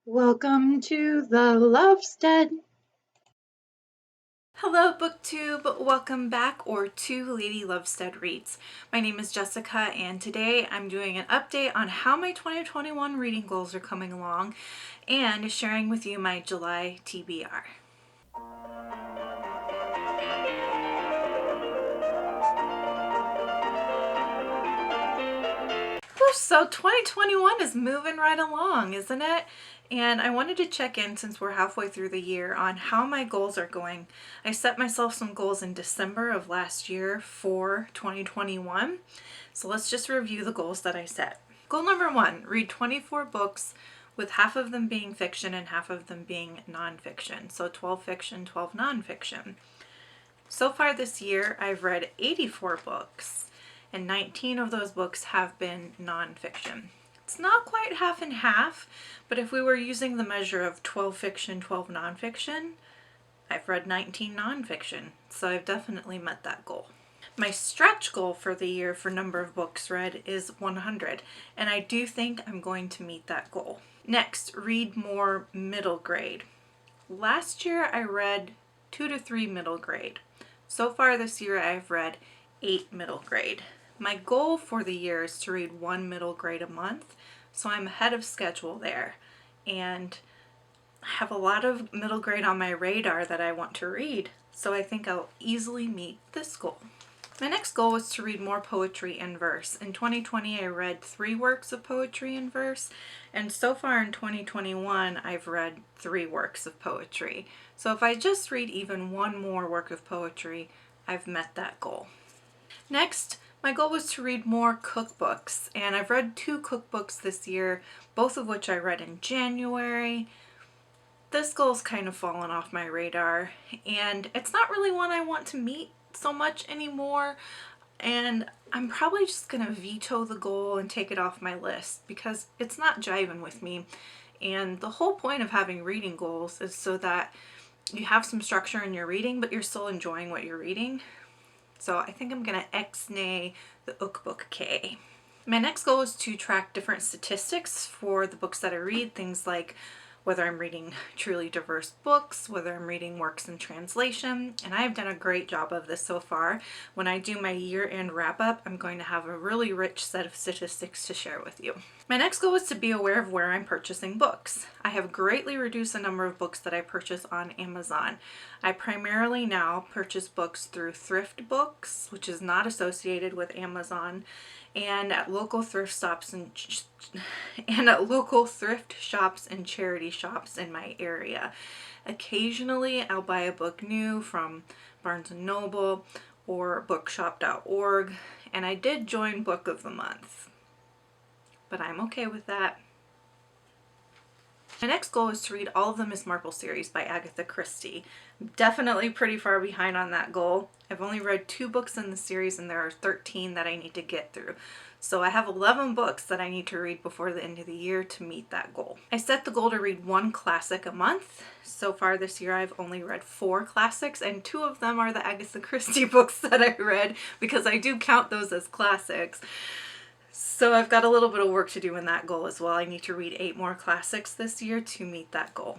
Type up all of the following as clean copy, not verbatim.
Welcome to the Lovestead. Hello BookTube, welcome back or to Lady Lovestead Reads. My name is Jessica and today I'm doing an update on how my 2021 reading goals are coming along and sharing with you my July TBR. So 2021 is moving right along, isn't it? And I wanted to check in since we're halfway through the year on how my goals are going. I set myself some goals in December of last year for 2021. So let's just review the goals that I set. Goal number 1, read 24 books with half of them being fiction and half of them being nonfiction. So 12 fiction, 12 nonfiction. So far this year, I've read 84 books and 19 of those books have been nonfiction. It's not quite half and half, but if we were using the measure of 12 fiction, 12 nonfiction, I've read 19 nonfiction, so I've definitely met that goal. My stretch goal for the year for number of books read is 100, and I do think I'm going to meet that goal. Next, read more middle grade. Last year I read 2 to 3 middle grade. So far this year I've read 8 middle grade. My goal for the year is to read 1 middle grade a month, so I'm ahead of schedule there. And I have a lot of middle grade on my radar that I want to read, so I think I'll easily meet this goal. My next goal was to read more poetry in verse. In 2020, I read 3 works of poetry in verse, and so far in 2021, I've read 3 works of poetry. So if I just read even one more work of poetry, I've met that goal. Next, my goal was to read more cookbooks, and I've read 2 cookbooks this year, both of which I read in January. This goal's kind of fallen off my radar, and it's not really one I want to meet so much anymore, and I'm probably just gonna veto the goal and take it off my list because it's not jiving with me. And the whole point of having reading goals is so that you have some structure in your reading, but you're still enjoying what you're reading. So I think I'm gonna ex-nay the Book K. My next goal is to track different statistics for the books that I read, things like whether I'm reading truly diverse books, whether I'm reading works in translation, and I've done a great job of this so far. When I do my year-end wrap-up, I'm going to have a really rich set of statistics to share with you. My next goal is to be aware of where I'm purchasing books. I have greatly reduced the number of books that I purchase on Amazon. I primarily now purchase books through thrift books, which is not associated with Amazon, and at local thrift shops and charity shops in my area. Occasionally I'll buy a book new from Barnes & Noble or bookshop.org, and I did join Book of the Month, but I'm okay with that. My next goal is to read all of the Miss Marple series by Agatha Christie. I'm definitely pretty far behind on that goal. I've only read 2 books in the series and there are 13 that I need to get through. So I have 11 books that I need to read before the end of the year to meet that goal. I set the goal to read 1 classic a month. So far this year I've only read 4 classics, and 2 of them are the Agatha Christie books that I read because I do count those as classics. So I've got a little bit of work to do in that goal as well. I need to read 8 more classics this year to meet that goal.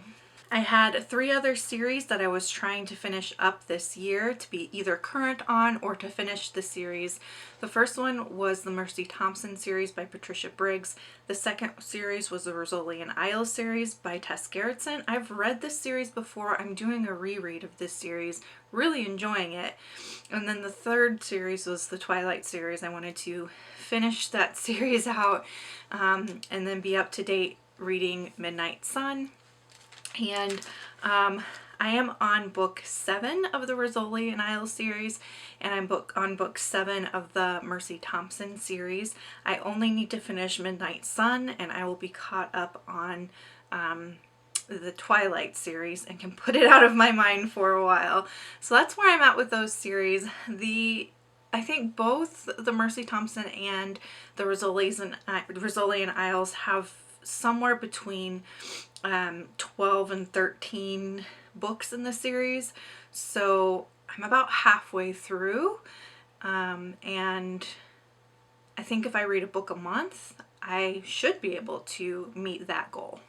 I had 3 other series that I was trying to finish up this year to be either current on or to finish the series. The first one was the Mercy Thompson series by Patricia Briggs. The second series was the Rizzoli and Isles series by Tess Gerritsen. I've read this series before. I'm doing a reread of this series, really enjoying it. And then the third series was the Twilight series. I wanted to finish that series out and then be up to date reading Midnight Sun. And I am on book 7 of the Rizzoli and Isles series, and I'm on book 7 of the Mercy Thompson series. I only need to finish Midnight Sun and I will be caught up on the Twilight series and can put it out of my mind for a while. So that's where I'm at with those series. I think both the Mercy Thompson and the Rizzoli and Isles have somewhere between 12 and 13 books in the series, so I'm about halfway through, and I think if I read a book a month I should be able to meet that goal.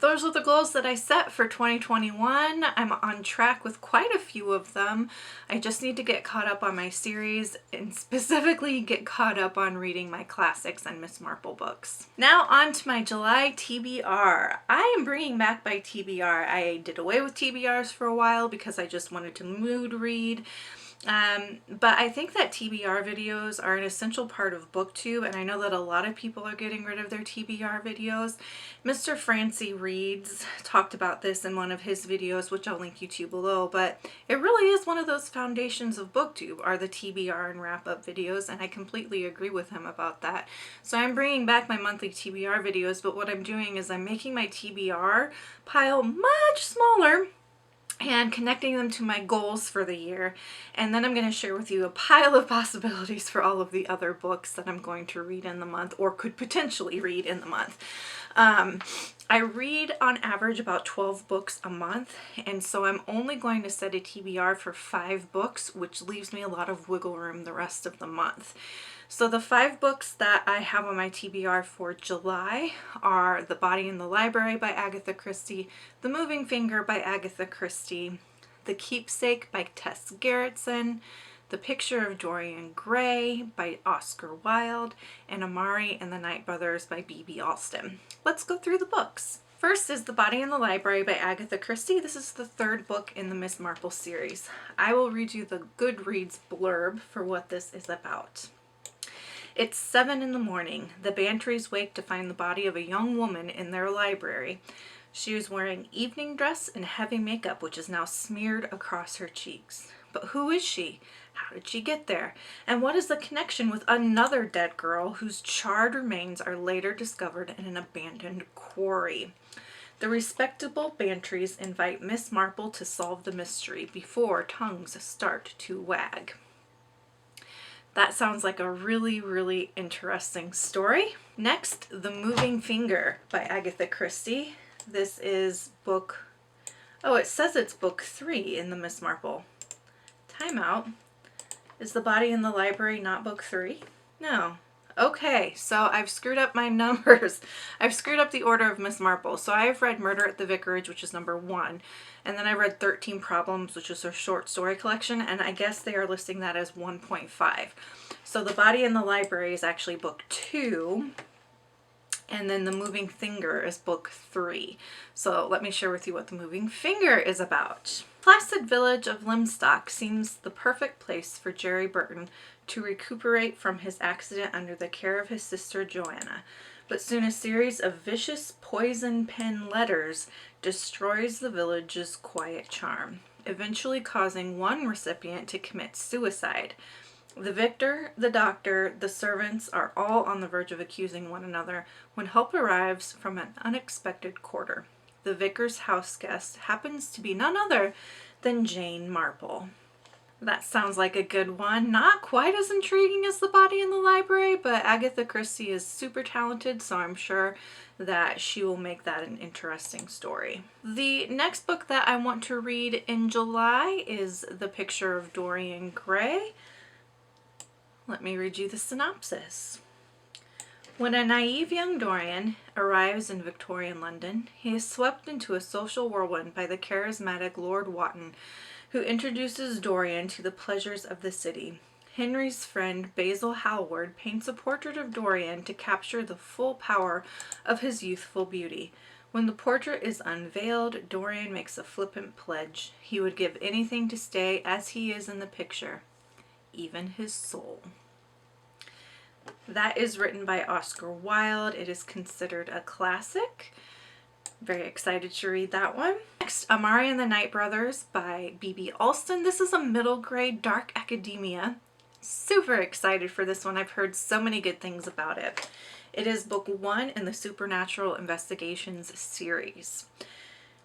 Those are the goals that I set for 2021. I'm on track with quite a few of them. I just need to get caught up on my series and specifically get caught up on reading my classics and Miss Marple books. Now on to my July TBR. I am bringing back my TBR. I did away with TBRs for a while because I just wanted to mood read. But I think that TBR videos are an essential part of BookTube, and I know that a lot of people are getting rid of their TBR videos. Mr. Francie Reads talked about this in one of his videos, which I'll link you to below, but it really is one of those foundations of BookTube are the TBR and wrap-up videos, and I completely agree with him about that. So I'm bringing back my monthly TBR videos, but what I'm doing is I'm making my TBR pile much smaller and connecting them to my goals for the year. And then I'm going to share with you a pile of possibilities for all of the other books that I'm going to read in the month or could potentially read in the month. I read on average about 12 books a month, and so I'm only going to set a TBR for 5 books, which leaves me a lot of wiggle room the rest of the month. So the 5 books that I have on my TBR for July are The Body in the Library by Agatha Christie, The Moving Finger by Agatha Christie, The Keepsake by Tess Gerritsen, The Picture of Dorian Gray by Oscar Wilde, and Amari and the Night Brothers by B.B. Alston. Let's go through the books. First is The Body in the Library by Agatha Christie. This is the 3rd book in the Miss Marple series. I will read you the Goodreads blurb for what this is about. It's 7 in the morning. The Bantrys wake to find the body of a young woman in their library. She was wearing evening dress and heavy makeup, which is now smeared across her cheeks. But who is she? How did she get there? And what is the connection with another dead girl whose charred remains are later discovered in an abandoned quarry? The respectable Bantrys invite Miss Marple to solve the mystery before tongues start to wag. That sounds like a really, really interesting story. Next, The Moving Finger by Agatha Christie. This is book, oh, it says it's book 3 in the Miss Marple. Timeout. Is The Body in the Library not book 3? No. Okay, so I've screwed up my numbers. I've screwed up the order of Miss Marple. So I've read Murder at the Vicarage, which is number 1. And then I read 13 Problems, which is her short story collection. And I guess they are listing that as 1.5. So The Body in the Library is actually book 2. And then The Moving Finger is book 3. So let me share with you what The Moving Finger is about. Placid village of Limstock seems the perfect place for Jerry Burton to recuperate from his accident under the care of his sister Joanna. But soon a series of vicious poison pen letters destroys the village's quiet charm, eventually causing one recipient to commit suicide. The victor, the doctor, the servants are all on the verge of accusing one another when help arrives from an unexpected quarter. The vicar's house guest happens to be none other than Jane Marple. That sounds like a good one. Not quite as intriguing as The Body in the Library, but Agatha Christie is super talented, so I'm sure that she will make that an interesting story. The next book that I want to read in July is The Picture of Dorian Gray. Let me read you the synopsis. When a naive young Dorian arrives in Victorian London, he is swept into a social whirlwind by the charismatic Lord Wotton, who introduces Dorian to the pleasures of the city. Henry's friend Basil Hallward paints a portrait of Dorian to capture the full power of his youthful beauty. When the portrait is unveiled, Dorian makes a flippant pledge. He would give anything to stay as he is in the picture, even his soul. That is written by Oscar Wilde. It is considered a classic. Very excited to read that one. Next, Amari and the Night Brothers by B.B. Alston. This is a middle grade dark academia. Super excited for this one. I've heard so many good things about it. It is book 1 in the Supernatural Investigations series.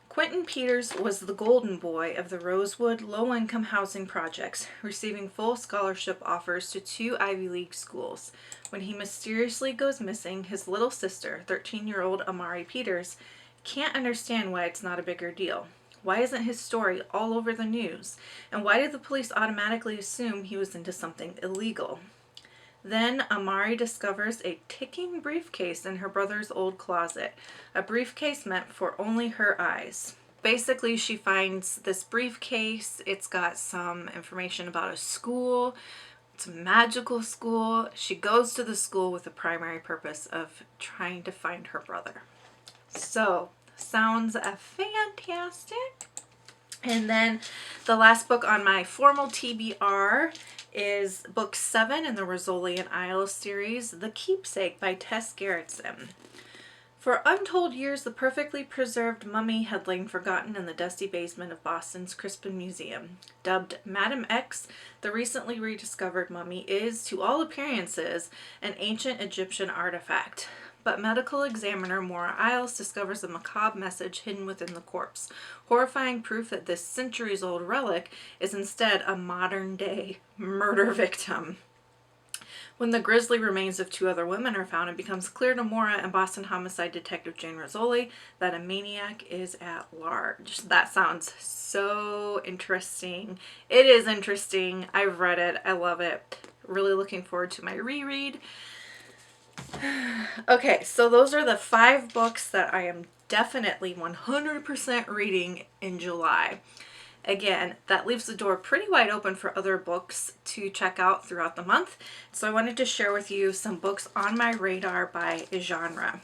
Quentin Peters was the golden boy of the Rosewood low-income housing projects, receiving full scholarship offers to 2 Ivy League schools. When he mysteriously goes missing, his little sister, 13-year-old Amari Peters, can't understand why it's not a bigger deal. Why isn't his story all over the news? And why did the police automatically assume he was into something illegal? Then Amari discovers a ticking briefcase in her brother's old closet, a briefcase meant for only her eyes. Basically, she finds this briefcase. It's got some information about a school. It's a magical school. She goes to the school with the primary purpose of trying to find her brother. So, sounds fantastic. And then the last book on my formal TBR is book 7 in the Rizzoli and Isles series, The Keepsake by Tess Gerritsen. For untold years, the perfectly preserved mummy had lain forgotten in the dusty basement of Boston's Crispin Museum. Dubbed Madame X, the recently rediscovered mummy is, to all appearances, an ancient Egyptian artifact. But medical examiner Maura Isles discovers a macabre message hidden within the corpse, horrifying proof that this centuries-old relic is instead a modern-day murder victim. When the grisly remains of 2 other women are found, it becomes clear to Maura and Boston homicide detective Jane Rizzoli that a maniac is at large. That sounds so interesting. It is interesting. I've read it. I love it. Really looking forward to my reread. Okay, so those are the 5 books that I am definitely 100% reading in July. Again, that leaves the door pretty wide open for other books to check out throughout the month. So I wanted to share with you some books on my radar by genre.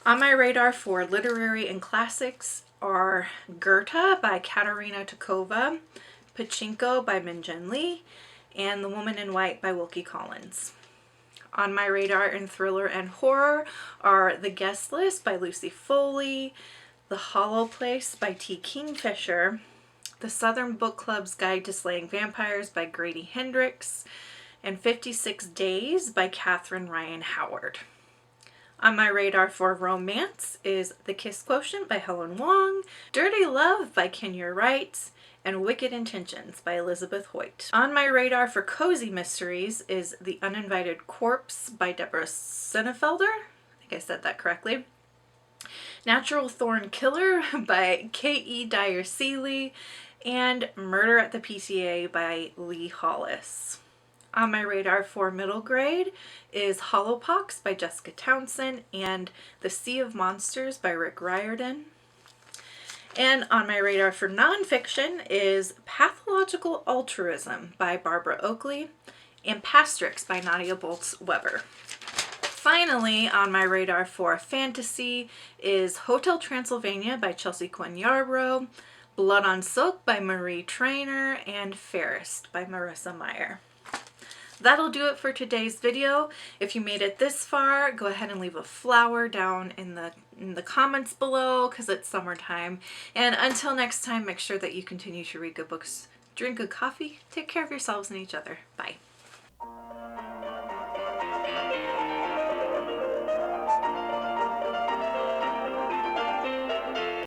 On my radar for literary and classics are Goethe by Katarina Tokova, Pachinko by Min-Jin Lee, and The Woman in White by Wilkie Collins. On my radar in thriller and horror are The Guest List by Lucy Foley, The Hollow Place by T. Kingfisher, The Southern Book Club's Guide to Slaying Vampires by Grady Hendrix, and 56 Days by Catherine Ryan Howard. On my radar for romance is The Kiss Quotient by Helen Wong, Dirty Love by Kenya Wright, and Wicked Intentions by Elizabeth Hoyt. On my radar for cozy mysteries is The Uninvited Corpse by Deborah Sonnenfelder. I think I said that correctly. Natural Thorn Killer by K.E. Dyer Seeley, and Murder at the PTA by Lee Hollis. On my radar for middle grade is Hollowpox by Jessica Townsend and The Sea of Monsters by Rick Riordan. And on my radar for nonfiction is Pathological Altruism by Barbara Oakley and Pastrix by Nadia Boltz-Weber. Finally, on my radar for fantasy is Hotel Transylvania by Chelsea Quinn Yarbrough, Blood on Silk by Marie Traynor, and Fairest by Marissa Meyer. That'll do it for today's video. If you made it this far, go ahead and leave a flower down in the comments below because it's summertime. And until next time, make sure that you continue to read good books, drink good coffee, take care of yourselves and each other. Bye.